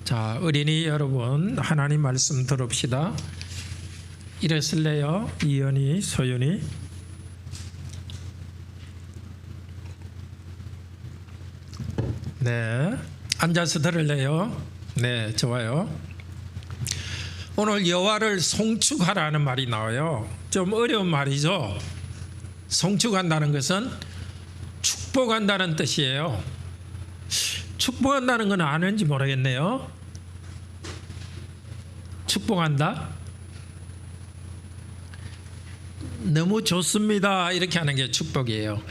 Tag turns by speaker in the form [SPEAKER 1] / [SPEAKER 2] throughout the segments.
[SPEAKER 1] 자, 어린이 여러분, 하나님 말씀 들읍시다. 일어설래요? 이현이, 소윤이. 네, 앉아서 들을래요? 네, 좋아요. 오늘 여호와를 송축하라는 말이 나와요. 좀 어려운 말이죠. 송축한다는 것은 축복한다는 뜻이에요. 축복한다는 건 아는지 모르겠네요. 축복한다? 너무 좋습니다 이렇게 하는 게 축복이에요.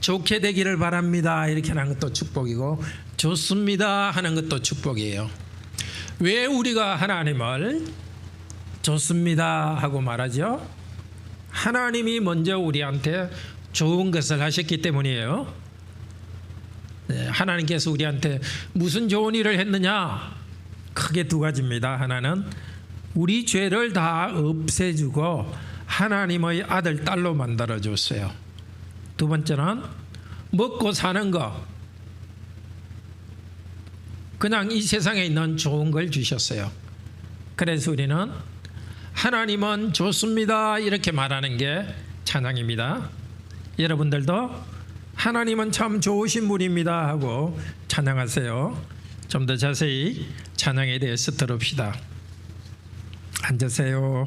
[SPEAKER 1] 좋게 되기를 바랍니다 이렇게 하는 것도 축복이고, 좋습니다 하는 것도 축복이에요. 왜 우리가 하나님을 좋습니다 하고 말하죠? 하나님이 먼저 우리한테 좋은 것을 하셨기 때문이에요. 네, 하나님께서 우리한테 무슨 좋은 일을 했느냐? 크게 두 가지입니다. 하나는 우리 죄를 다 없애주고 하나님의 아들, 딸로 만들어줬어요. 두 번째는 먹고 사는 거, 그냥 이 세상에 있는 좋은 걸 주셨어요. 그래서 우리는 하나님은 좋습니다 이렇게 말하는 게 찬양입니다. 여러분들도 하나님은 참 좋으신 분입니다 하고 찬양하세요. 좀 더 자세히 찬양에 대해서 들읍시다. 앉으세요.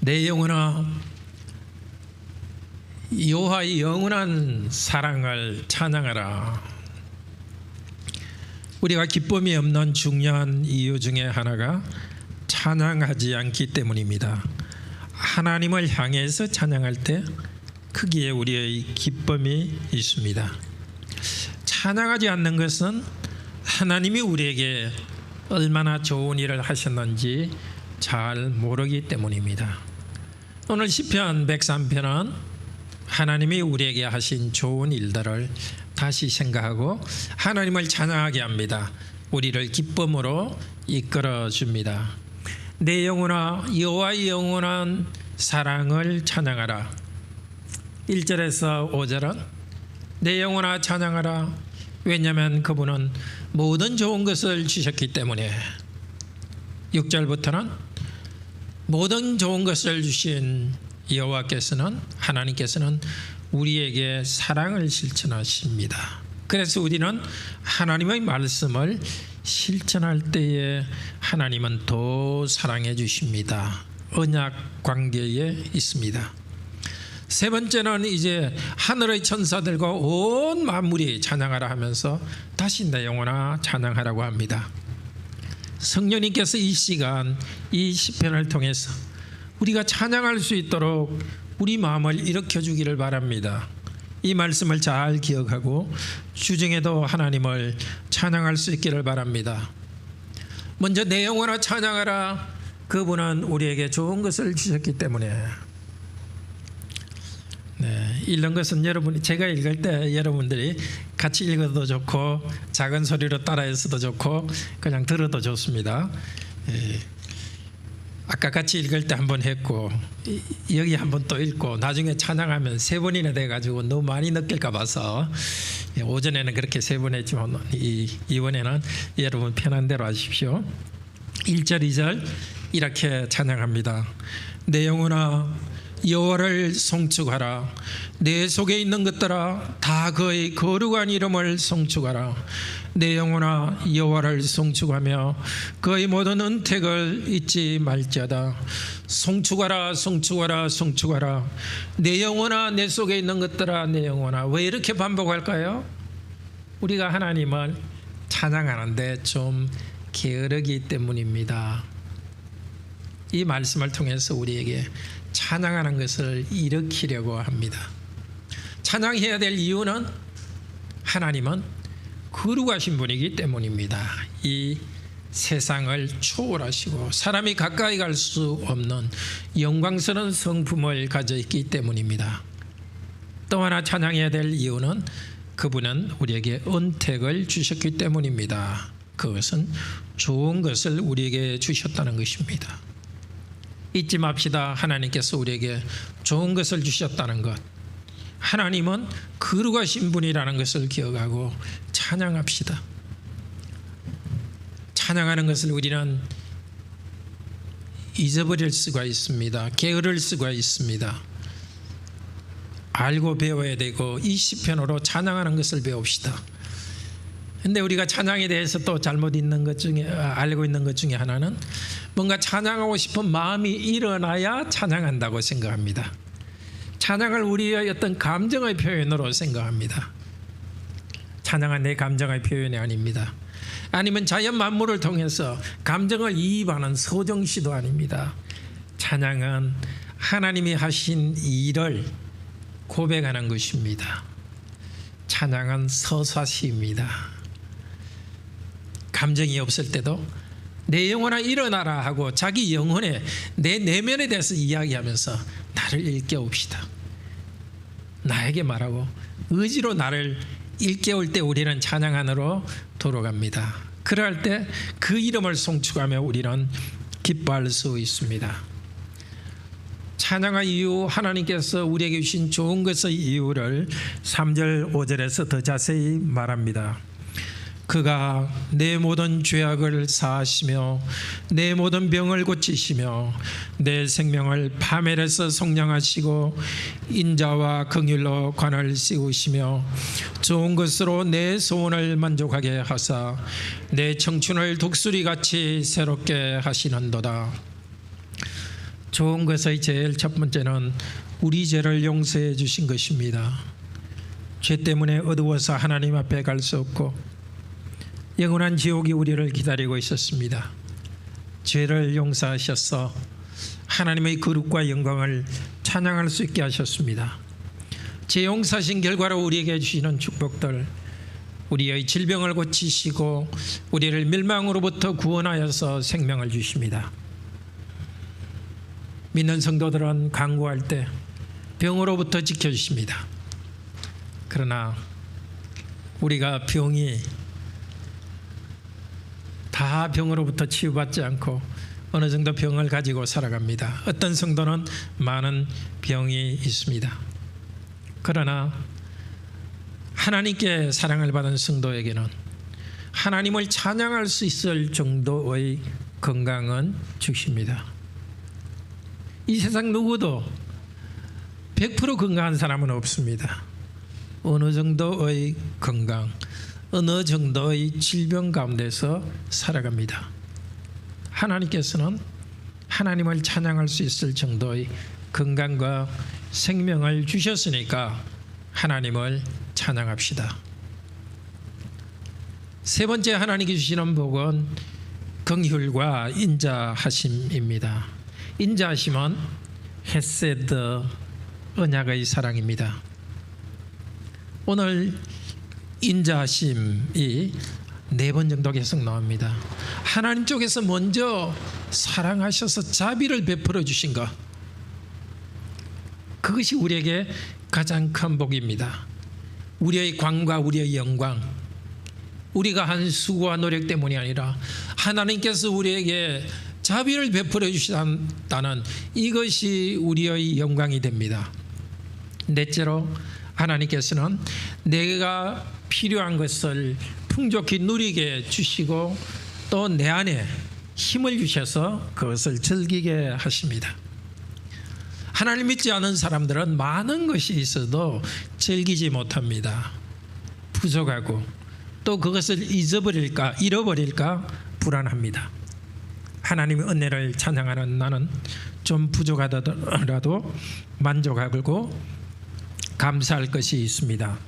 [SPEAKER 1] 내 영혼아, 여호와의 영원한 사랑을 찬양하라. 우리가 기쁨이 없는 중요한 이유 중에 하나가 찬양하지 않기 때문입니다. 하나님을 향해서 찬양할 때 크기에 우리의 기쁨이 있습니다. 찬양하지 않는 것은 하나님이 우리에게 얼마나 좋은 일을 하셨는지 잘 모르기 때문입니다. 오늘 시편 103편은 하나님이 우리에게 하신 좋은 일들을 다시 생각하고 하나님을 찬양하게 합니다. 우리를 기쁨으로 이끌어 줍니다. 내 영혼아, 여호와의 영원한 사랑을 찬양하라. 1절에서 5절은 내 영혼아 찬양하라. 왜냐하면 그분은 모든 좋은 것을 주셨기 때문에. 6절부터는 모든 좋은 것을 주신 여호와께서는, 하나님께서는 우리에게 사랑을 실천하십니다. 그래서 우리는 하나님의 말씀을 실천할 때에 하나님은 더 사랑해 주십니다. 언약 관계에 있습니다. 세 번째는 이제 하늘의 천사들과 온 만물이 찬양하라 하면서 다시 내 영혼아 찬양하라고 합니다. 성령님께서 이 시간, 이 시편을 통해서 우리가 찬양할 수 있도록 우리 마음을 일으켜 주기를 바랍니다. 이 말씀을 잘 기억하고 주중에도 하나님을 찬양할 수 있기를 바랍니다. 먼저 내 영혼아 찬양하라. 그분은 우리에게 좋은 것을 주셨기 때문에. 네, 읽는 것은 여러분이, 제가 읽을 때 여러분들이 같이 읽어도 좋고 작은 소리로 따라해서도 좋고 그냥 들어도 좋습니다. 아까 같이 읽을 때 한 번 했고 여기 한 번 또 읽고 나중에 찬양하면 3번이나 돼가지고 너무 많이 느낄까 봐서 오전에는 그렇게 3번 했지만 이번에는 여러분 편한 대로 하십시오. 1절 2절 이렇게 찬양합니다. 내 영혼아 여호와를 송축하라. 내 속에 있는 것들아 다 그의 거룩한 이름을 송축하라. 내 영혼아 여호와를 송축하며 그의 모든 은택을 잊지 말지어다. 송축하라 송축하라 송축하라. 내 영혼아 내 속에 있는 것들아 내 영혼아. 왜 이렇게 반복할까요? 우리가 하나님을 찬양하는데 좀 게으르기 때문입니다. 이 말씀을 통해서 우리에게 찬양하는 것을 일으키려고 합니다. 찬양해야 될 이유는 하나님은 거룩하신 분이기 때문입니다. 이 세상을 초월하시고 사람이 가까이 갈 수 없는 영광스러운 성품을 가져 있기 때문입니다. 또 하나 찬양해야 될 이유는 그분은 우리에게 은택을 주셨기 때문입니다. 그것은 좋은 것을 우리에게 주셨다는 것입니다. 잊지 맙시다. 하나님께서 우리에게 좋은 것을 주셨다는 것. 하나님은 거룩하신 분이라는 것을 기억하고 찬양합시다. 찬양하는 것을 우리는 잊어버릴 수가 있습니다. 게으를 수가 있습니다. 알고 배워야 되고 이 시편으로 찬양하는 것을 배웁시다. 근데 우리가 찬양에 대해서 또 잘못 있는 것 중에 알고 있는 것 중에 하나는 뭔가 찬양하고 싶은 마음이 일어나야 찬양한다고 생각합니다. 찬양을 우리의 어떤 감정의 표현으로 생각합니다. 찬양은 내 감정의 표현이 아닙니다. 아니면 자연 만물을 통해서 감정을 이입하는 소정시도 아닙니다. 찬양은 하나님이 하신 일을 고백하는 것입니다. 찬양은 서사시입니다. 감정이 없을 때도 내 영혼아 일어나라 하고 자기 영혼에 내 내면에 대해서 이야기하면서 나를 일깨웁시다. 나에게 말하고 의지로 나를 일깨울 때 우리는 찬양 안으로 돌아갑니다. 그럴 때 그 이름을 송축하며 우리는 기뻐할 수 있습니다. 찬양의 이유, 하나님께서 우리에게 주신 좋은 것의 이유를 3절 5절에서 더 자세히 말합니다. 그가 내 모든 죄악을 사하시며 내 모든 병을 고치시며 내 생명을 파멸해서 속량하시고 인자와 긍휼로 관을 씌우시며 좋은 것으로 내 소원을 만족하게 하사 내 청춘을 독수리같이 새롭게 하시는도다. 좋은 것의 제일 첫 번째는 우리 죄를 용서해 주신 것입니다. 죄 때문에 어두워서 하나님 앞에 갈 수 없고 영원한 지옥이 우리를 기다리고 있었습니다. 죄를 용서하셔서 하나님의 거룩과 영광을 찬양할 수 있게 하셨습니다. 죄 용서하신 결과로 우리에게 주시는 축복들, 우리의 질병을 고치시고 우리를 멸망으로부터 구원하여서 생명을 주십니다. 믿는 성도들은 간구할 때 병으로부터 지켜주십니다. 그러나 우리가 병이 다 병으로부터 치유받지 않고 어느 정도 병을 가지고 살아갑니다. 어떤 성도는 많은 병이 있습니다. 그러나 하나님께 사랑을 받은 성도에게는 하나님을 찬양할 수 있을 정도의 건강은 주십니다. 이 세상 누구도 100% 건강한 사람은 없습니다. 어느 정도의 건강, 어느 정도의 질병 가운데서 살아갑니다. 하나님께서는 하나님을 찬양할 수 있을 정도의 건강과 생명을 주셨으니까 하나님을 찬양합시다. 세 번째 하나님께 주시는 복은 긍휼과 인자하심입니다. 인자하심은 헤세드, 언약의 사랑입니다. 오늘 인자하심이 4번 정도 계속 나옵니다. 하나님 쪽에서 먼저 사랑하셔서 자비를 베풀어 주신 것, 그것이 우리에게 가장 큰 복입니다. 우리의 광과 우리의 영광, 우리가 한 수고와 노력 때문이 아니라 하나님께서 우리에게 자비를 베풀어 주신다는 이것이 우리의 영광이 됩니다. 넷째로 하나님께서는 내가 필요한 것을 풍족히 누리게 주시고 또 내 안에 힘을 주셔서 그것을 즐기게 하십니다. 하나님 믿지 않은 사람들은 많은 것이 있어도 즐기지 못합니다. 부족하고 또 그것을 잃어버릴까 불안합니다. 하나님의 은혜를 찬양하는 나는 좀 부족하더라도 만족하고 감사할 것이 있습니다.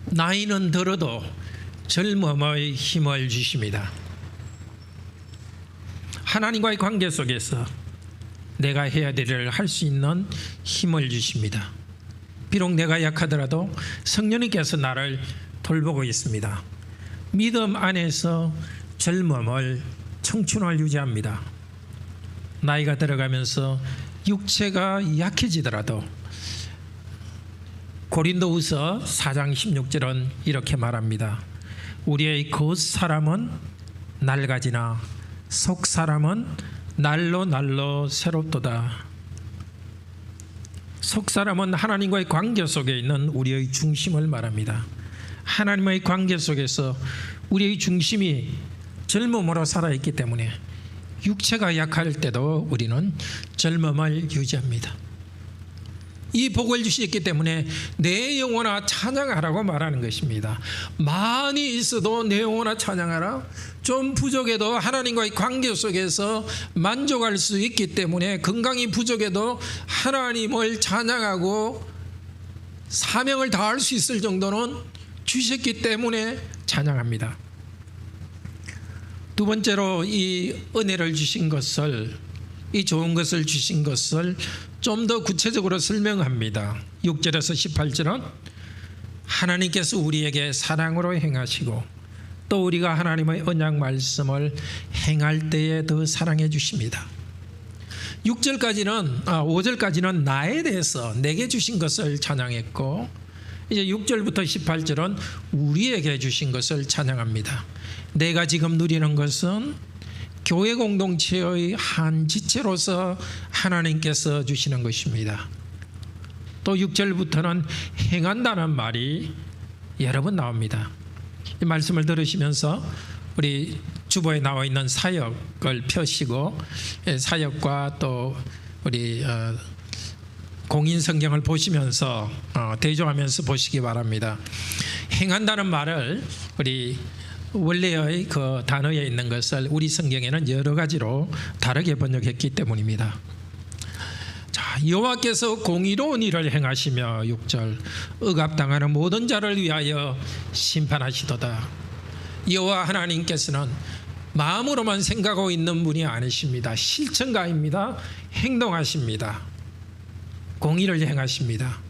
[SPEAKER 1] 나이는 들어도 젊음의 힘을 주십니다. 하나님과의 관계 속에서 내가 해야 될 일을 할 수 있는 힘을 주십니다. 비록 내가 약하더라도 성령님께서 나를 돌보고 있습니다. 믿음 안에서 젊음을, 청춘을 유지합니다. 나이가 들어가면서 육체가 약해지더라도 고린도후서 4장 16절은 이렇게 말합니다. 우리의 겉사람은 낡아지나 속사람은 날로 날로 새롭도다. 속사람은 하나님과의 관계 속에 있는 우리의 중심을 말합니다. 하나님의 관계 속에서 우리의 중심이 젊음으로 살아있기 때문에 육체가 약할 때도 우리는 젊음을 유지합니다. 이 복을 주셨기 때문에 내 영혼아 찬양하라고 말하는 것입니다. 많이 있어도 내 영혼아 찬양하라. 좀 부족해도 하나님과의 관계 속에서 만족할 수 있기 때문에, 건강이 부족해도 하나님을 찬양하고 사명을 다할 수 있을 정도는 주셨기 때문에 찬양합니다. 두 번째로 이 은혜를 주신 것을, 이 좋은 것을 주신 것을 좀 더 구체적으로 설명합니다. 6절에서 18절은 하나님께서 우리에게 사랑으로 행하시고 또 우리가 하나님의 언약 말씀을 행할 때에 더 사랑해 주십니다. 5절까지는 나에 대해서 내게 주신 것을 찬양했고, 이제 6절부터 18절은 우리에게 주신 것을 찬양합니다. 내가 지금 누리는 것은 교회 공동체의 한 지체로서 하나님께서 주시는 것입니다. 또 6절부터는 행한다는 말이 여러 번 나옵니다. 이 말씀을 들으시면서 우리 주보에 나와 있는 사역을 펴시고, 사역과 또 우리 공인 성경을 보시면서 대조하면서 보시기 바랍니다. 행한다는 말을 우리 원래의 그 단어에 있는 것을 우리 성경에는 여러 가지로 다르게 번역했기 때문입니다. 자, 여호와께서 공의로운 일을 행하시며 6절 억압당하는 모든 자를 위하여 심판하시도다. 여호와 하나님께서는 마음으로만 생각하고 있는 분이 아니십니다. 실천가입니다. 행동하십니다. 공의를 행하십니다.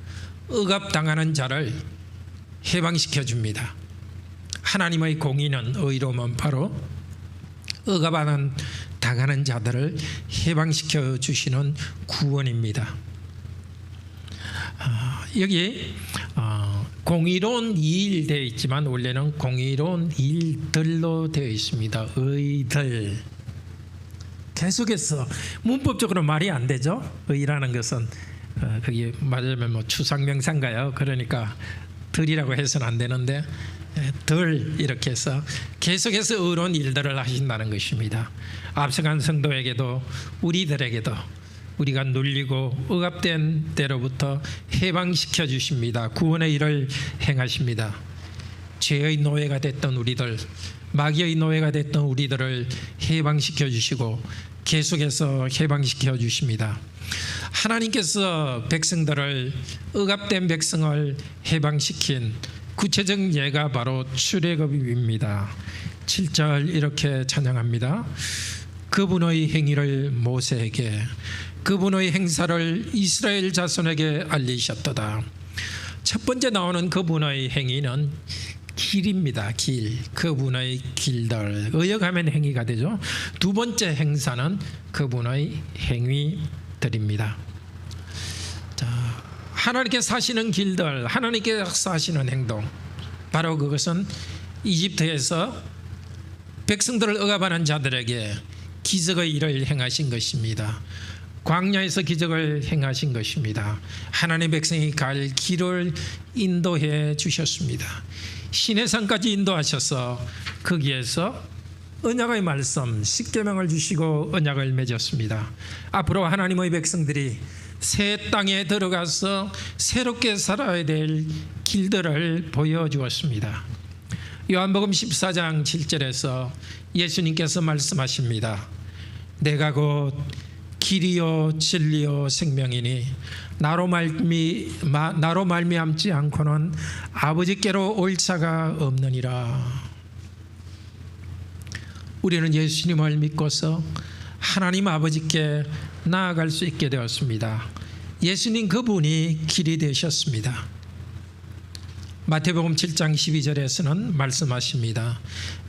[SPEAKER 1] 억압당하는 자를 해방시켜 줍니다. 하나님의 공의는, 의로움은 바로 억압하는 당하는 자들을 해방시켜 주시는 구원입니다. 여기 공의로운 일 되어 있지만 원래는 공의로운 일들로 되어 있습니다. 의들. 계속해서 문법적으로 말이 안 되죠. 의라는 것은 그게 맞으면 뭐 추상명사인가요? 그러니까 들이라고 해서는 안 되는데, 들 이렇게 해서 계속해서 의로운 일들을 하신다는 것입니다. 앞서간 성도에게도 우리들에게도 우리가 눌리고 억압된 때로부터 해방시켜 주십니다. 구원의 일을 행하십니다. 죄의 노예가 됐던 우리들, 마귀의 노예가 됐던 우리들을 해방시켜 주시고 계속해서 해방시켜 주십니다. 하나님께서 백성들을, 억압된 백성을 해방시킨 구체적 예가 바로 출애굽입니다. 7절 이렇게 찬양합니다. 그분의 행위를 모세에게, 그분의 행사를 이스라엘 자손에게 알리셨도다. 첫 번째 나오는 그분의 행위는 길입니다. 길, 그분의 길들, 의역하면 행위가 되죠. 두 번째 행사는 그분의 행위들입니다. 자, 하나님께 사시는 길들, 하나님께 사시는 행동, 바로 그것은 이집트에서 백성들을 억압하는 자들에게 기적의 일을 행하신 것입니다. 광야에서 기적을 행하신 것입니다. 하나님의 백성이 갈 길을 인도해 주셨습니다. 시내산까지 인도하셔서 거기에서 언약의 말씀, 십계명을 주시고 언약을 맺었습니다. 앞으로 하나님의 백성들이 새 땅에 들어가서 새롭게 살아야 될 길들을 보여주었습니다. 요한복음 14장 7절에서 예수님께서 말씀하십니다. 내가 곧 길이요 진리요 생명이니 나로 말미암지 않고는 아버지께로 올 자가 없느니라. 우리는 예수님을 믿고서 하나님 아버지께 나아갈 수 있게 되었습니다. 예수님 그분이 길이 되셨습니다. 마태복음 7장 12절에서는 말씀하십니다.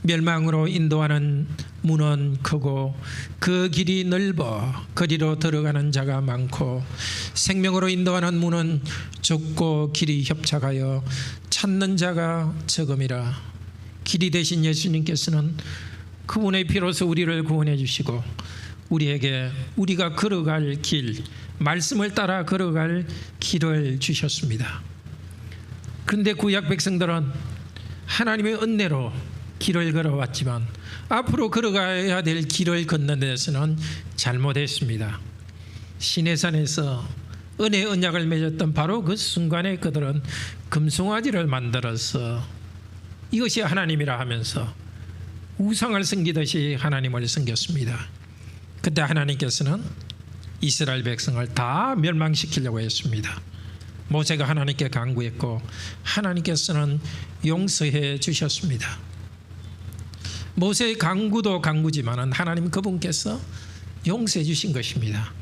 [SPEAKER 1] 멸망으로 인도하는 문은 크고 그 길이 넓어 거리로 들어가는 자가 많고 생명으로 인도하는 문은 좁고 길이 협착하여 찾는 자가 적음이라. 길이 되신 예수님께서는 그분의 피로서 우리를 구원해 주시고 우리에게 우리가 걸어갈 길, 말씀을 따라 걸어갈 길을 주셨습니다. 그런데 구약 백성들은 하나님의 은혜로 길을 걸어왔지만 앞으로 걸어가야 될 길을 걷는 데서는 잘못했습니다. 시내산에서 은혜 언약을 맺었던 바로 그 순간에 그들은 금송아지를 만들어서 이것이 하나님이라 하면서 우상을 섬기듯이 하나님을 섬겼습니다. 그때 하나님께서는 이스라엘 백성을 다 멸망시키려고 했습니다. 모세가 하나님께 간구했고 하나님께서는 용서해 주셨습니다. 모세의 간구도 간구지만 하나님 그분께서 용서해 주신 것입니다.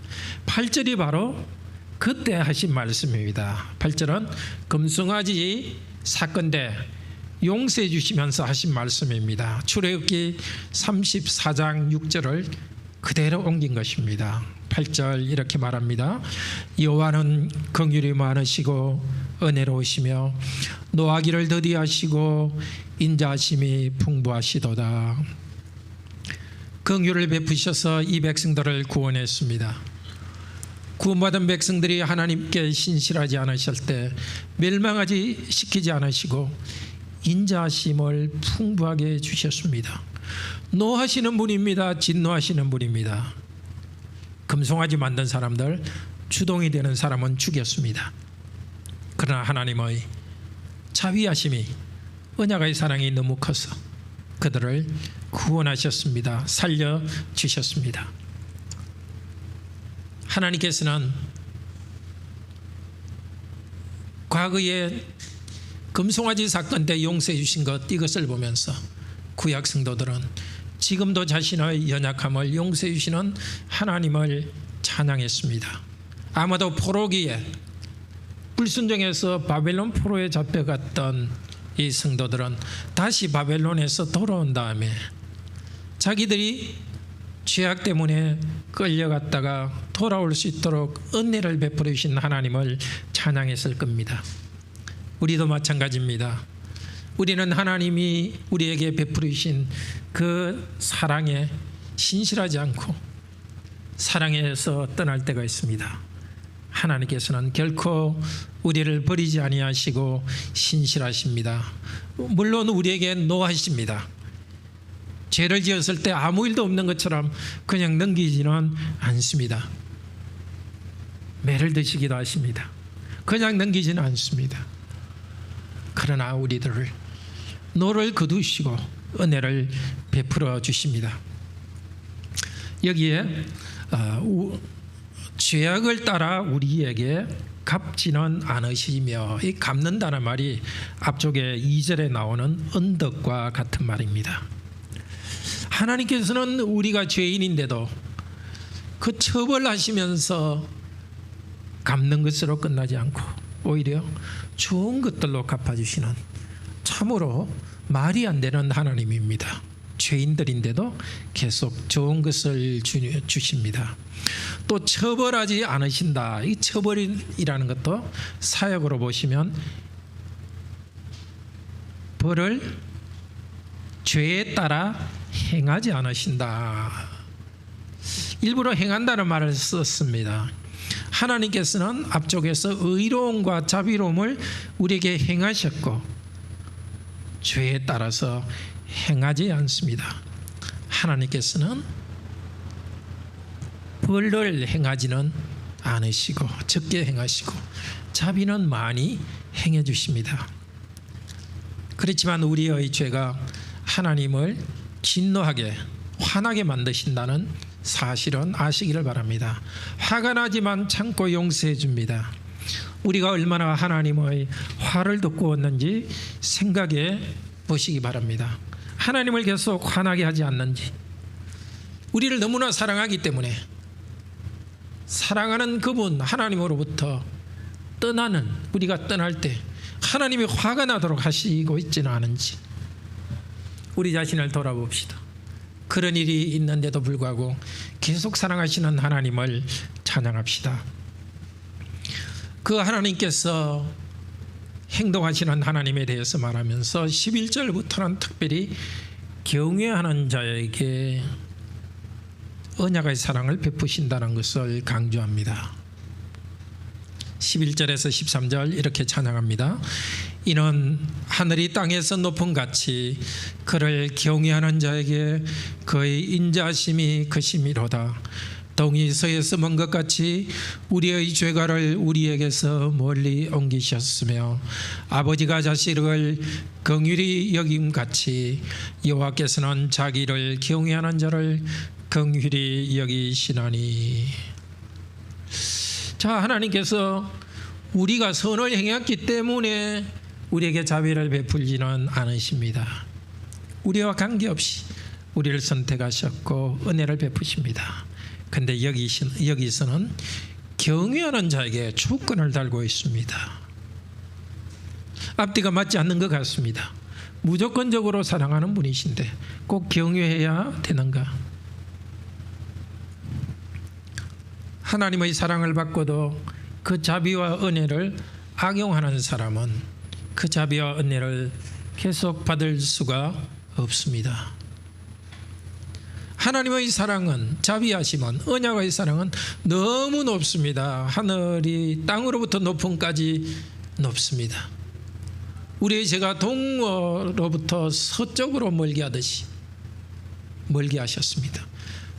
[SPEAKER 1] 8절이 바로 그때 하신 말씀입니다. 8절은 금송아지 사건 때 용서해 주시면서 하신 말씀입니다. 출애굽기 34장 6절을 그대로 옮긴 것입니다. 8절 이렇게 말합니다. 여호와는 긍휼이 많으시고 은혜로우시며 노하기를 더디하시고 인자하심이 풍부하시도다. 긍휼을 베푸셔서 이 백성들을 구원했습니다. 구원받은 백성들이 하나님께 신실하지 않으실 때 멸망하지 시키지 않으시고 인자하심을 풍부하게 주셨습니다. 노하시는 분입니다. 진노하시는 분입니다. 금송아지 만든 사람들, 주동이 되는 사람은 죽였습니다. 그러나 하나님의 자비하심이, 언약의 사랑이 너무 커서 그들을 구원하셨습니다. 살려주셨습니다. 하나님께서는 과거에 금송아지 사건 때 용서해 주신 것, 이것을 보면서 구약 성도들은 지금도 자신의 연약함을 용서해 주시는 하나님을 찬양했습니다. 아마도 포로기에 불순종해서 바벨론 포로에 잡혀갔던 이 성도들은 다시 바벨론에서 돌아온 다음에 자기들이 죄악 때문에 끌려갔다가 돌아올 수 있도록 은혜를 베풀어 주신 하나님을 찬양했을 겁니다. 우리도 마찬가지입니다. 우리는 하나님이 우리에게 베풀어 주신 그 사랑에 신실하지 않고 사랑에서 떠날 때가 있습니다. 하나님께서는 결코 우리를 버리지 아니하시고 신실하십니다. 물론 우리에게 노하십니다. 죄를 지었을 때 아무 일도 없는 것처럼 그냥 넘기지는 않습니다. 매를 드시기도 하십니다. 그냥 넘기지는 않습니다. 그러나 우리들을 노를 거두시고 은혜를 베풀어 주십니다. 여기에 죄악을 따라 우리에게 갚지는 않으시며, 이 갚는다는 말이 앞쪽에 2절에 나오는 언덕과 같은 말입니다. 하나님께서는 우리가 죄인인데도 그 처벌하시면서 갚는 것으로 끝나지 않고 오히려 좋은 것들로 갚아주시는 참으로 말이 안 되는 하나님입니다. 죄인들인데도 계속 좋은 것을 주십니다. 또 처벌하지 않으신다. 이 처벌이라는 것도 사역으로 보시면 벌을 죄에 따라 행하지 않으신다. 일부러 행한다는 말을 썼습니다. 하나님께서는 앞쪽에서 의로움과 자비로움을 우리에게 행하셨고 죄에 따라서 행하지 않습니다. 하나님께서는 벌을 행하지는 않으시고 적게 행하시고 자비는 많이 행해 주십니다. 그렇지만 우리의 죄가 하나님을 진노하게 화나게 만드신다는 사실은 아시기를 바랍니다. 화가 나지만 참고 용서해 줍니다. 우리가 얼마나 하나님의 화를 듣고 왔는지 생각해 보시기 바랍니다. 하나님을 계속 화나게 하지 않는지. 우리를 너무나 사랑하기 때문에 사랑하는 그분 하나님으로부터 떠나는, 우리가 떠날 때 하나님이 화가 나도록 하시고 있지는 않은지 우리 자신을 돌아봅시다. 그런 일이 있는데도 불구하고 계속 사랑하시는 하나님을 찬양합시다. 그 하나님께서 행동하시는 하나님에 대해서 말하면서 11절부터는 특별히 경외하는 자에게 언약의 사랑을 베푸신다는 것을 강조합니다. 11절에서 13절 이렇게 찬양합니다. 이는 하늘이 땅에서 높은 같이 그를 경외하는 자에게 그의 인자심이 크심이로다. 동이 서에서 먼 것 같이 우리의 죄가를 우리에게서 멀리 옮기셨으며 아버지가 자식을 긍휼히 여김같이 여호와께서는 자기를 경외하는 자를 긍휼히 여기시나니. 자, 하나님께서 우리가 선을 행했기 때문에 우리에게 자비를 베풀지는 않으십니다. 우리와 관계없이 우리를 선택하셨고 은혜를 베푸십니다. 근데 여기서는 경외하는 자에게 주권을 달고 있습니다. 앞뒤가 맞지 않는 것 같습니다. 무조건적으로 사랑하는 분이신데 꼭 경외해야 되는가? 하나님의 사랑을 받고도 그 자비와 은혜를 악용하는 사람은 그 자비와 은혜를 계속 받을 수가 없습니다. 하나님의 사랑은, 자비하심은, 언약의 사랑은 너무 높습니다. 하늘이 땅으로부터 높음까지 높습니다. 우리의 죄가 동으로부터 서쪽으로 멀게 하듯이 멀게 하셨습니다.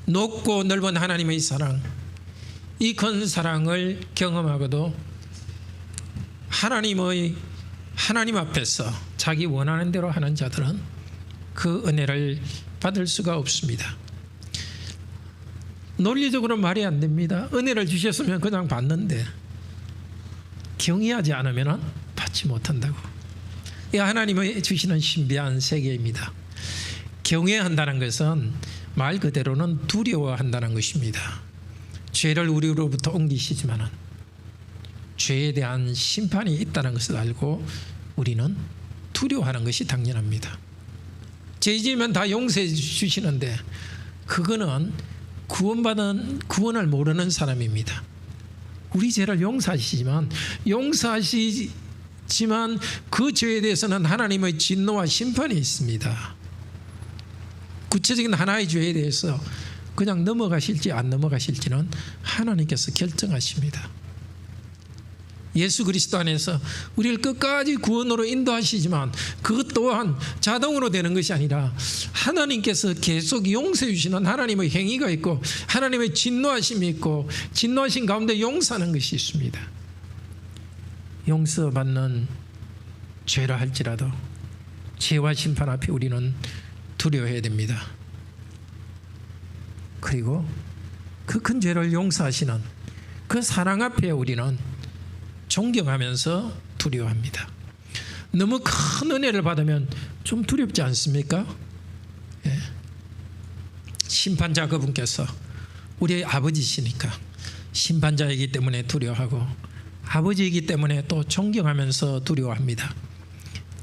[SPEAKER 1] 높고 넓은 하나님의 사랑, 이 큰 사랑을 경험하고도 하나님 앞에서 자기 원하는 대로 하는 자들은 그 은혜를 받을 수가 없습니다. 논리적으로 말이 안 됩니다. 은혜를 주셨으면 그냥 받는데 경외하지 않으면 받지 못한다고. 이 하나님이 주시는 신비한 세계입니다. 경외한다는 것은 말 그대로는 두려워한다는 것입니다. 죄를 우리로부터 옮기시지만 죄에 대한 심판이 있다는 것을 알고 우리는 두려워하는 것이 당연합니다. 죄 지으면 다 용서해 주시는데 그거는 구원을 모르는 사람입니다. 우리 죄를 용서하시지만 그 죄에 대해서는 하나님의 진노와 심판이 있습니다. 구체적인 하나의 죄에 대해서 그냥 넘어가실지 안 넘어가실지는 하나님께서 결정하십니다. 예수 그리스도 안에서 우리를 끝까지 구원으로 인도하시지만 그것 또한 자동으로 되는 것이 아니라 하나님께서 계속 용서해 주시는 하나님의 행위가 있고 하나님의 진노하심이 있고 진노하신 가운데 용서하는 것이 있습니다. 용서받는 죄라 할지라도 죄와 심판 앞에 우리는 두려워해야 됩니다. 그리고 그 큰 죄를 용서하시는 그 사랑 앞에 우리는 존경하면서 두려워합니다. 너무 큰 은혜를 받으면 좀 두렵지 않습니까? 예. 심판자 그분께서 우리의 아버지시니까 심판자이기 때문에 두려워하고 아버지이기 때문에 또 존경하면서 두려워합니다.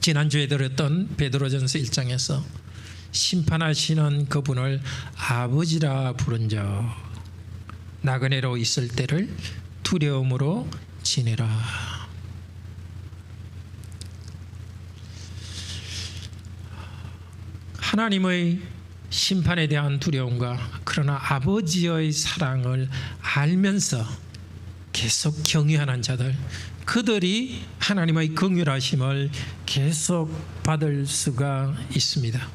[SPEAKER 1] 지난주에 들었던 베드로전서 1장에서 심판하시는 그분을 아버지라 부른 적 나그네로 있을 때를 두려움으로 지내라. 하나님의 심판에 대한 두려움과 그러나 아버지의 사랑을 알면서 계속 경외하는 자들, 그들이 하나님의 긍휼하심을 계속 받을 수가 있습니다.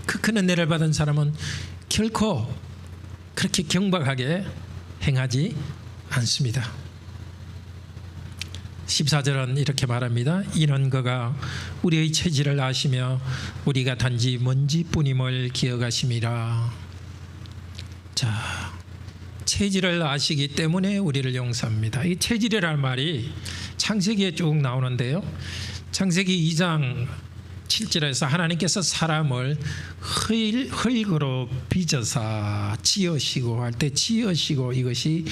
[SPEAKER 1] 그 큰 은혜를 받은 사람은 결코 그렇게 경박하게 행하지 않습니다. 14절은 이렇게 말합니다. 이는 그가 우리의 체질을 아시며 우리가 단지 먼지뿐임을 기억하심이라. 자, 체질을 아시기 때문에 우리를 용서합니다. 이 체질이라는 말이 창세기에 쭉 나오는데요. 창세기 2장 7절에서 하나님께서 사람을 흙으로 빚어서 지으시고 할 때 지으시고 이것이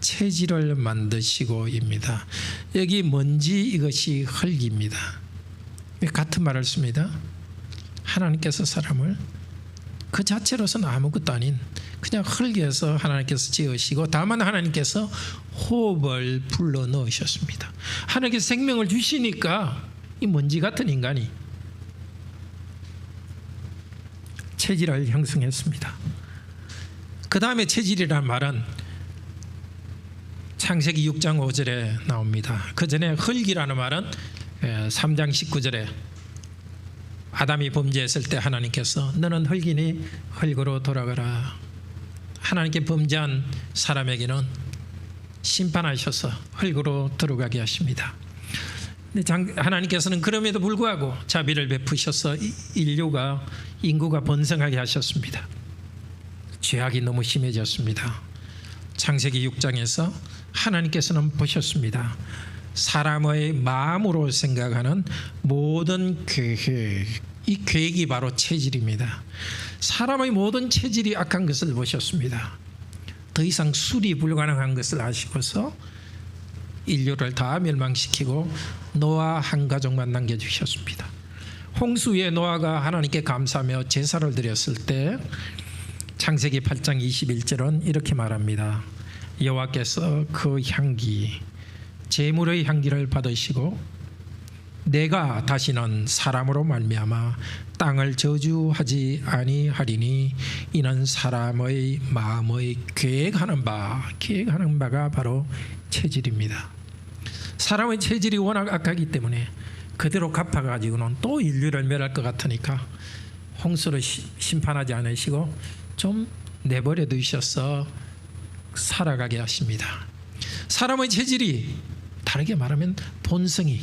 [SPEAKER 1] 체질을 만드시고입니다. 여기 먼지 이것이 흙입니다. 같은 말을 씁니다. 하나님께서 사람을 그 자체로서는 아무것도 아닌 그냥 흙에서 하나님께서 지으시고 다만 하나님께서 호흡을 불러 넣으셨습니다. 하나님께서 생명을 주시니까 이 먼지 같은 인간이 체질을 형성했습니다. 그 다음에 체질이라는 말은 창세기 6장 5절에 나옵니다. 그 전에 흙이라는 말은 3장 19절에 아담이 범죄했을 때 하나님께서 너는 흙이니 흙으로 돌아가라. 하나님께 범죄한 사람에게는 심판하셔서 흙으로 들어가게 하십니다. 하나님께서는 그럼에도 불구하고 자비를 베푸셔서 인구가 번성하게 하셨습니다. 죄악이 너무 심해졌습니다. 창세기 6장에서 하나님께서는 보셨습니다. 사람의 마음으로 생각하는 모든 계획, 이 계획이 바로 체질입니다. 사람의 모든 체질이 악한 것을 보셨습니다. 더 이상 수리 불가능한 것을 아시고서 인류를 다 멸망시키고 노아 한 가족만 남겨주셨습니다. 홍수 위에 노아가 하나님께 감사하며 제사를 드렸을 때 창세기 8장 21절은 이렇게 말합니다. 여호와께서 그 향기, 제물의 향기를 받으시고 내가 다시는 사람으로 말미암아 땅을 저주하지 아니하리니 이는 사람의 마음의 계획하는 바가 바로 체질입니다. 사람의 체질이 워낙 악하기 때문에 그대로 갚아가지고는 또 인류를 멸할 것 같으니까 홍수를 심판하지 않으시고 좀 내버려 두셔서 살아가게 하십니다. 사람의 체질이 다르게 말하면 본성이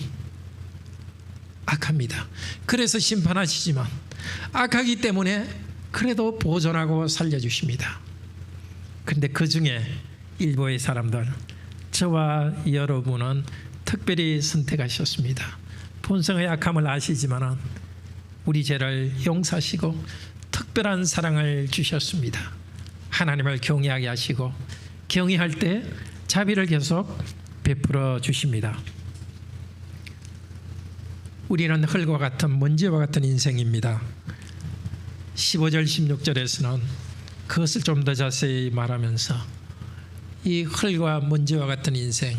[SPEAKER 1] 악합니다. 그래서 심판하시지만 악하기 때문에 그래도 보존하고 살려주십니다. 그런데 그 중에 일부의 사람들, 저와 여러분은 특별히 선택하셨습니다. 본성의 악함을 아시지만 우리 죄를 용서하시고 특별한 사랑을 주셨습니다. 하나님을 경외하게 하시고 경외할 때 자비를 계속 베풀어 주십니다. 우리는 흙과 같은 먼지와 같은 인생입니다. 15절 16절에서는 그것을 좀 더 자세히 말하면서 이 흙과 먼지와 같은 인생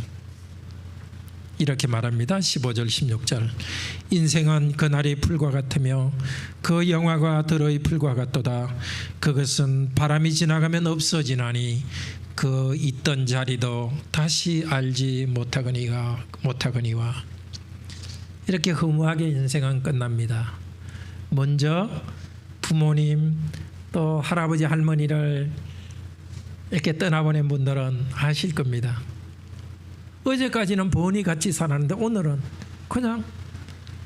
[SPEAKER 1] 이렇게 말합니다. 15절 16절 인생은 그날의 풀과 같으며 그 영화가 들의 풀과 같도다. 그것은 바람이 지나가면 없어지나니 그 있던 자리도 다시 알지 못하거니와 이렇게 허무하게 인생은 끝납니다. 먼저 부모님 또 할아버지 할머니를 이렇게 떠나보낸 분들은 아실 겁니다. 어제까지는 번이 같이 살았는데 오늘은 그냥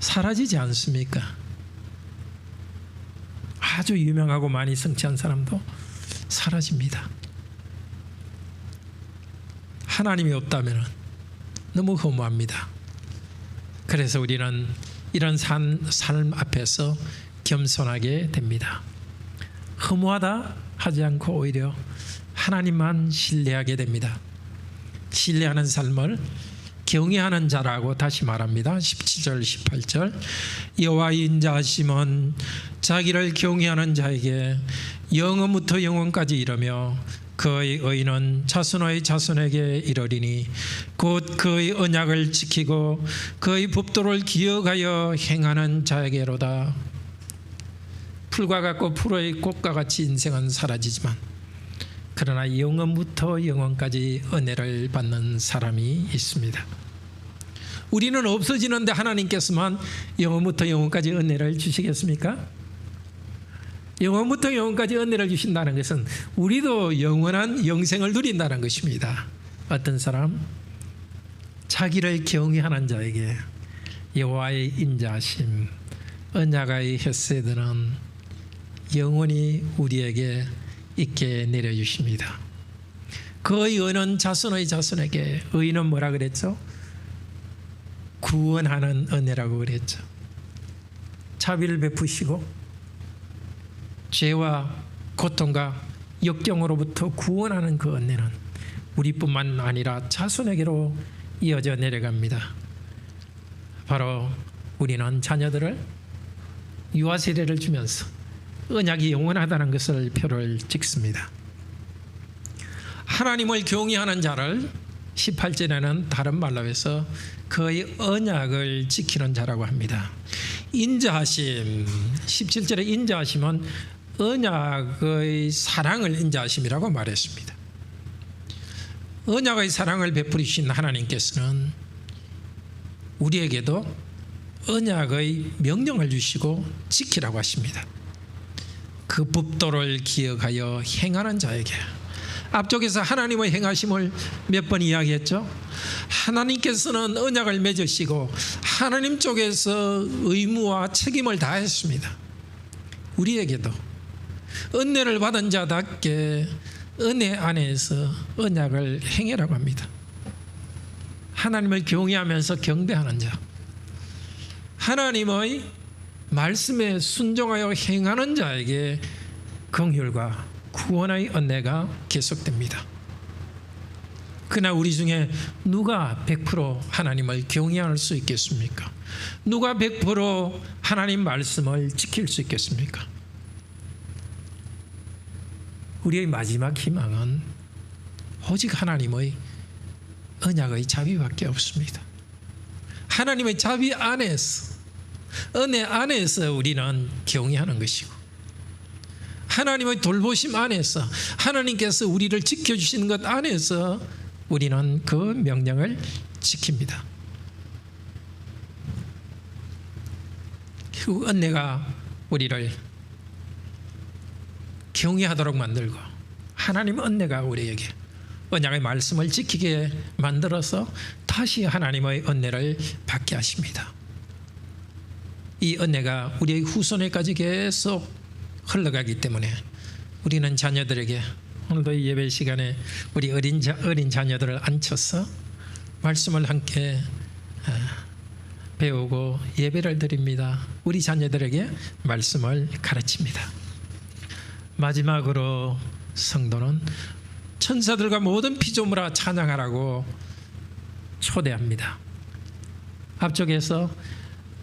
[SPEAKER 1] 사라지지 않습니까? 아주 유명하고 많이 성취한 사람도 사라집니다. 하나님이 없다면 너무 허무합니다. 그래서 우리는 이런 삶 앞에서 겸손하게 됩니다. 허무하다 하지 않고 오히려 하나님만 신뢰하게 됩니다. 신뢰하는 삶을 경외하는 자라고 다시 말합니다. 17절 18절 여호와의 인자하심은 자기를 경외하는 자에게 영원부터 영원까지 이르며 그의 의는 자손의 자손에게 이르리니 곧 그의 언약을 지키고 그의 법도를 기억하여 행하는 자에게로다. 풀과 같고 풀의 꽃과 같이 인생은 사라지지만 그러나 영원부터 영원까지 은혜를 받는 사람이 있습니다. 우리는 없어지는데 하나님께서만 영원부터 영원까지 은혜를 주시겠습니까? 영원부터 영원까지 은혜를 주신다는 것은 우리도 영원한 영생을 누린다는 것입니다. 어떤 사람? 자기를 경외하는 자에게 여호와의 인자하심, 언약의 헤세드는 영원히 우리에게 있게 내려주십니다. 그의 의는 자손의 자손에게, 의는 뭐라 그랬죠? 구원하는 은혜라고 그랬죠. 자비를 베푸시고 죄와 고통과 역경으로부터 구원하는 그 은혜는 우리뿐만 아니라 자손에게로 이어져 내려갑니다. 바로 우리는 자녀들을 유아 세례를 주면서 언약이 영원하다는 것을 표를 찍습니다. 하나님을 경외하는 자를 18절에는 다른 말로 해서 그의 언약을 지키는 자라고 합니다. 인자하심, 17절에 인자하심은 언약의 사랑을 인자하심이라고 말했습니다. 언약의 사랑을 베푸리신 하나님께서는 우리에게도 언약의 명령을 주시고 지키라고 하십니다. 그 법도를 기억하여 행하는 자에게. 앞쪽에서 하나님의 행하심을 몇 번 이야기했죠. 하나님께서는 언약을 맺으시고 하나님 쪽에서 의무와 책임을 다했습니다. 우리에게도 은혜를 받은 자답게 은혜 안에서 언약을 행해라고 합니다. 하나님을 경외하면서 경배하는 자, 하나님의 말씀에 순종하여 행하는 자에게 긍휼과 구원의 은혜가 계속됩니다. 그러나 우리 중에 누가 100% 하나님을 경외할 수 있겠습니까? 누가 100% 하나님 말씀을 지킬 수 있겠습니까? 우리의 마지막 희망은 오직 하나님의 언약의 자비밖에 없습니다. 하나님의 자비 안에서, 은혜 안에서 우리는 경외하는 것이고, 하나님의 돌보심 안에서, 하나님께서 우리를 지켜주시는 것 안에서 우리는 그 명령을 지킵니다. 그 은혜가 우리를 경외하도록 만들고, 하나님 은혜가 우리에게 언약의 말씀을 지키게 만들어서 다시 하나님의 은혜를 받게 하십니다. 이 은혜가 우리의 후손에까지 계속 흘러가기 때문에 우리는 자녀들에게, 오늘도 예배 시간에 우리 어린 자녀들을 앉혀서 말씀을 함께 배우고 예배를 드립니다. 우리 자녀들에게 말씀을 가르칩니다. 마지막으로 성도는 천사들과 모든 피조물아 찬양하라고 초대합니다. 앞쪽에서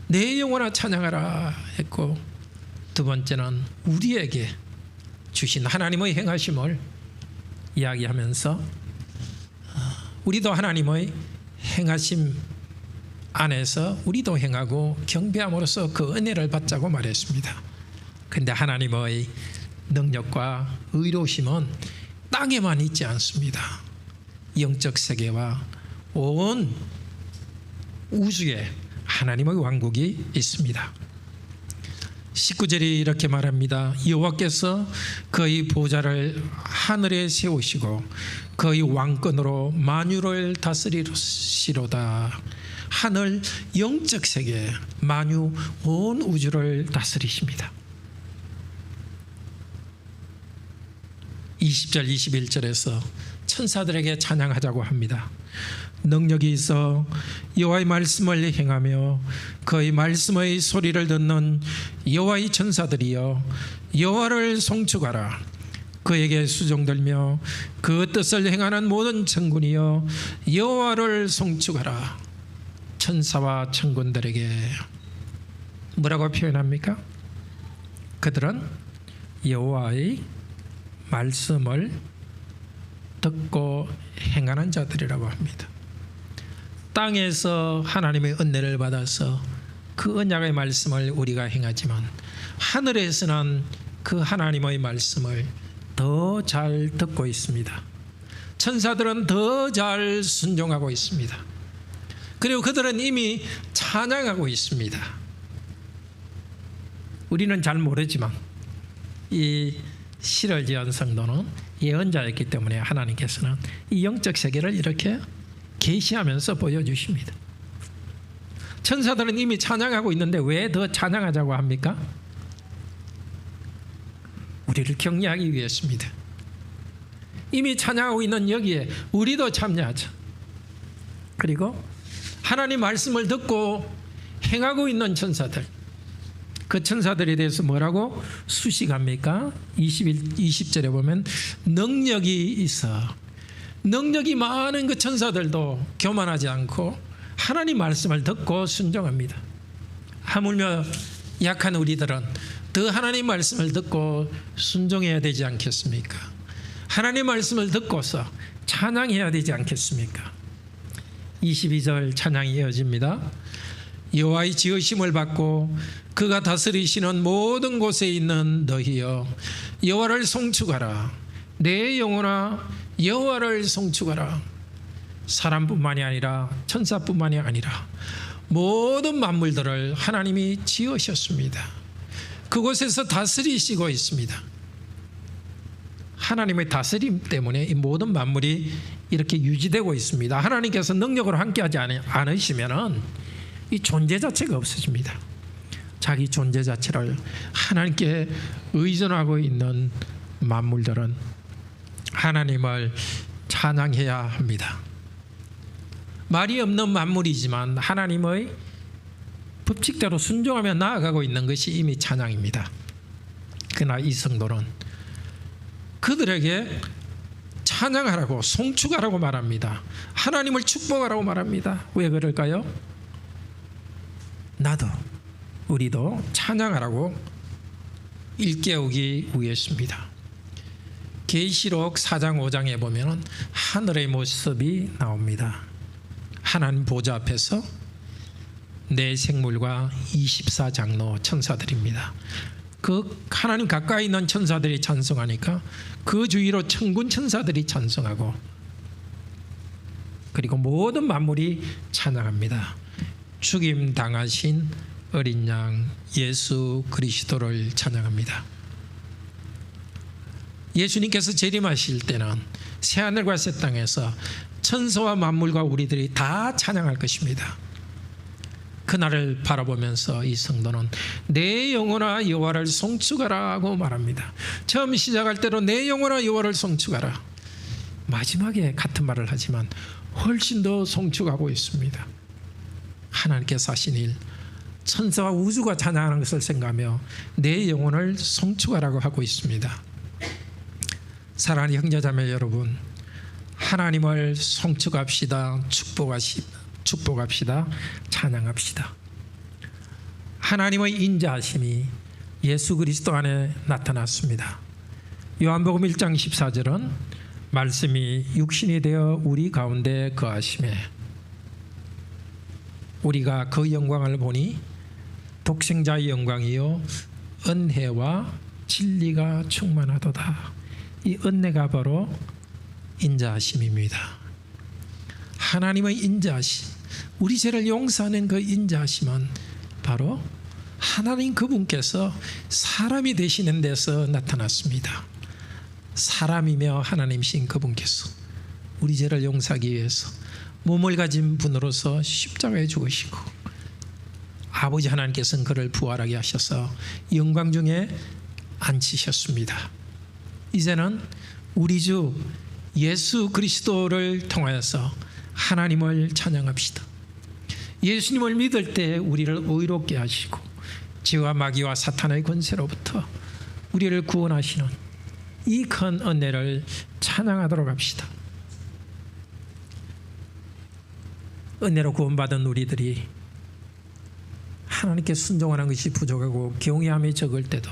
[SPEAKER 1] 내 영혼아 찬양하라 했고, 두 번째는 우리에게 주신 하나님의 행하심을 이야기하면서 우리도 하나님의 행하심 안에서 우리도 행하고 경배함으로써 그 은혜를 받자고 말했습니다. 그런데 하나님의 능력과 의로우심은 땅에만 있지 않습니다. 영적 세계와 온 우주에 하나님의 왕국이 있습니다. 19절이 이렇게 말합니다. 여호와께서 그의 보좌를 하늘에 세우시고 그의 왕권으로 만유를 다스리시로다. 하늘 영적 세계, 만유 온 우주를 다스리십니다. 20절 21절에서 천사들에게 찬양하자고 합니다. 능력이 있어 여호와의 말씀을 행하며 그의 말씀의 소리를 듣는 여호와의 천사들이여 여호와를 송축하라. 그에게 수종들며 그 뜻을 행하는 모든 천군이여 여호와를 송축하라. 천사와 천군들에게 뭐라고 표현합니까? 그들은 여호와의 말씀을 듣고 행하는 자들이라고 합니다. 땅에서 하나님의 은혜를 받아서 그 언약의 말씀을 우리가 행하지만 하늘에서는 그 하나님의 말씀을 더 잘 듣고 있습니다. 천사들은 더 잘 순종하고 있습니다. 그리고 그들은 이미 찬양하고 있습니다. 우리는 잘 모르지만 이 시를 지은 성도는 예언자였기 때문에 하나님께서는 이 영적 세계를 이렇게 계시하면서 보여주십니다. 천사들은 이미 찬양하고 있는데 왜 더 찬양하자고 합니까? 우리를 격려하기 위해서입니다. 이미 찬양하고 있는 여기에 우리도 참여하자. 그리고 하나님 말씀을 듣고 행하고 있는 천사들, 그 천사들에 대해서 뭐라고 수식합니까? 20절에 보면 능력이 있어. 능력이 많은 그 천사들도 교만하지 않고 하나님 말씀을 듣고 순종합니다. 하물며 약한 우리들은 더 하나님 말씀을 듣고 순종해야 되지 않겠습니까? 하나님 말씀을 듣고서 찬양해야 되지 않겠습니까? 22절 찬양이 이어집니다. 여호와의 지으심을 받고 그가 다스리시는 모든 곳에 있는 너희여 여호와를 송축하라. 내 영혼아 여호와를 송축하라. 사람뿐만이 아니라 천사뿐만이 아니라 모든 만물들을 하나님이 지으셨습니다. 그곳에서 다스리시고 있습니다. 하나님의 다스림 때문에 이 모든 만물이 이렇게 유지되고 있습니다. 하나님께서 능력으로 함께하지 않으시면 이 존재 자체가 없어집니다. 자기 존재 자체를 하나님께 의존하고 있는 만물들은 하나님을 찬양해야 합니다. 말이 없는 만물이지만 하나님의 법칙대로 순종하며 나아가고 있는 것이 이미 찬양입니다. 그러나 이 성도는 그들에게 찬양하라고 송축하라고 말합니다. 하나님을 축복하라고 말합니다. 왜 그럴까요? 나도 우리도 찬양하라고 일깨우기 위해서입니다. 계시록 4장 5장에 보면 하늘의 모습이 나옵니다. 하나님 보좌 앞에서 네 생물과 24장로 천사들입니다. 그 하나님 가까이 있는 천사들이 찬송하니까 그 주위로 천군 천사들이 찬송하고 그리고 모든 만물이 찬양합니다. 죽임 당하신 어린 양 예수 그리스도를 찬양합니다. 예수님께서 재림하실 때는 새하늘과 새 땅에서 천사와 만물과 우리들이 다 찬양할 것입니다. 그날을 바라보면서 이 성도는 내 영혼아 여호와를 송축하라고 말합니다. 처음 시작할 때로 내 영혼아 여호와를 송축하라. 마지막에 같은 말을 하지만 훨씬 더 송축하고 있습니다. 하나님께서 하신 일, 천사와 우주가 찬양하는 것을 생각하며 내 영혼을 송축하라고 하고 있습니다. 사랑하는 형제자매 여러분, 하나님을 송축합시다. 축복합시다. 찬양합시다. 하나님의 인자하심이 예수 그리스도 안에 나타났습니다. 요한복음 1장 14절은 말씀이 육신이 되어 우리 가운데 거하심에 우리가 그 영광을 보니 독생자의 영광이요 은혜와 진리가 충만하도다. 이 은혜가 바로 인자하심입니다. 하나님의 인자하심, 우리 죄를 용서하는 그 인자하심은 바로 하나님 그분께서 사람이 되시는 데서 나타났습니다. 사람이며 하나님이신 그분께서 우리 죄를 용서하기 위해서 몸을 가진 분으로서 십자가에 죽으시고 아버지 하나님께서는 그를 부활하게 하셔서 영광 중에 앉히셨습니다. 이제는 우리 주 예수 그리스도를 통하여서 하나님을 찬양합시다. 예수님을 믿을 때 우리를 의롭게 하시고 죄와 마귀와 사탄의 권세로부터 우리를 구원하시는 이 큰 은혜를 찬양하도록 합시다. 은혜로 구원받은 우리들이 하나님께 순종하는 것이 부족하고 경외함이 적을 때도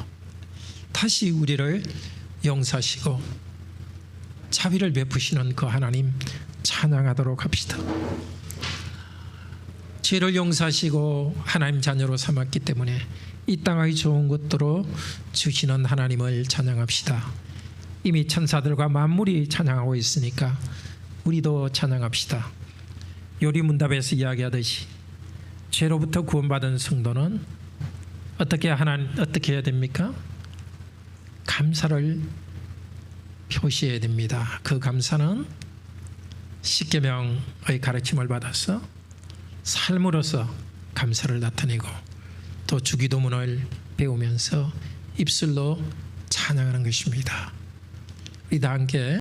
[SPEAKER 1] 다시 우리를 용서하시고 자비를 베푸시는 그 하나님 찬양하도록 합시다. 죄를 용서하시고 하나님 자녀로 삼았기 때문에 이 땅의 좋은 것들로 주시는 하나님을 찬양합시다. 이미 천사들과 만물이 찬양하고 있으니까 우리도 찬양합시다. 요리문답에서 이야기하듯이 죄로부터 구원받은 성도는 어떻게 해야 됩니까? 감사를 표시해야 됩니다. 그 감사는 십계명의 가르침을 받아서 삶으로서 감사를 나타내고 또 주기도문을 배우면서 입술로 찬양하는 것입니다. 우리 다 함께